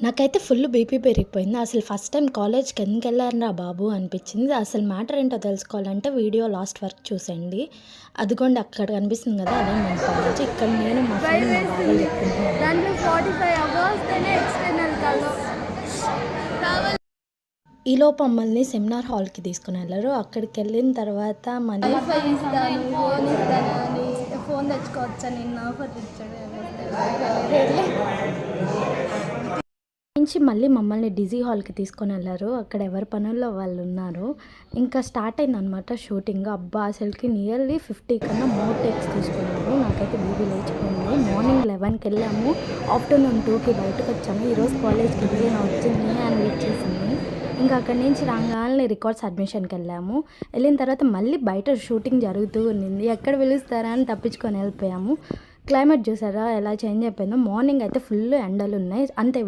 నాకైతే full BP పెరిగిపోయింది. అసలు ఫస్ట్ టైమ్ కాలేజ్‌కి ఎందుకెళ్లానురా బాబు అనిపించింది. అసలు మ్యాటర్ ఏంటో తెలుసుకోవాలంటే వీడియో లాస్ట్ వరకు చూసేయండి. అదిగోండి అక్కడ కనిపిస్తుంది కదా! అదే మన కాలేజ్. ఇక్కడ నేను మా ఫ్రెండ్ మా బాబాయ్ చెప్పుకుంటున్నాం. దాంట్లో 45 అవర్స్ తోనే ఎక్స్టర్నల్ కావాలి. ఈలోపు మమ్మల్ని సెమినార్ హాల్‌కి తీసుకొనెళ్లారు. అక్కడికెళ్ళిన తర్వాత మళ్ళీ వైఫై ఇస్తాను, ఫోన్ ఇస్తాను అని ఫోన్ తెచ్చుకోవచ్చని నిన్న ఆఫర్ ఇచ్చాడు. నుంచి మళ్ళీ మమ్మల్ని డిజీ హాల్‌కి తీసుకొనెళ్లారు. అక్కడ ఎవరి పనుల్లో వాళ్ళు ఉన్నారు. ఇంకా స్టార్ట్ అయిందనమాట షూటింగ్. అబ్బా! అసలుకి నియర్లీ 50 కన్నా మోర్ టేక్స్ తీసుకున్నారు. నాకైతే బీపీ లేచిపోయింది. మార్నింగ్ 11కి వెళ్ళాము. ఆఫ్టర్నూన్ 2కి బయటకొచ్చాము. ఈరోజు కాలేజ్‌కి ఇదేనా వచ్చింది అని వెయిట్ చేసింది. ఇంకా అక్కడి నుంచి రాగానే రికార్డ్స్ అడ్మిషన్‌కి వెళ్ళాము. వెళ్ళిన తర్వాత మళ్ళీ బయట షూటింగ్ జరుగుతూ ఉండింది. ఎక్కడ పిలుస్తారా అని తప్పించుకొని వెళ్ళిపోయాము. క్లైమేట్ చూసారా ఎలా చేంజ్ అయిపోయిందో. మార్నింగ్ అయితే ఫుల్ ఎండలున్నాయి. అంతే.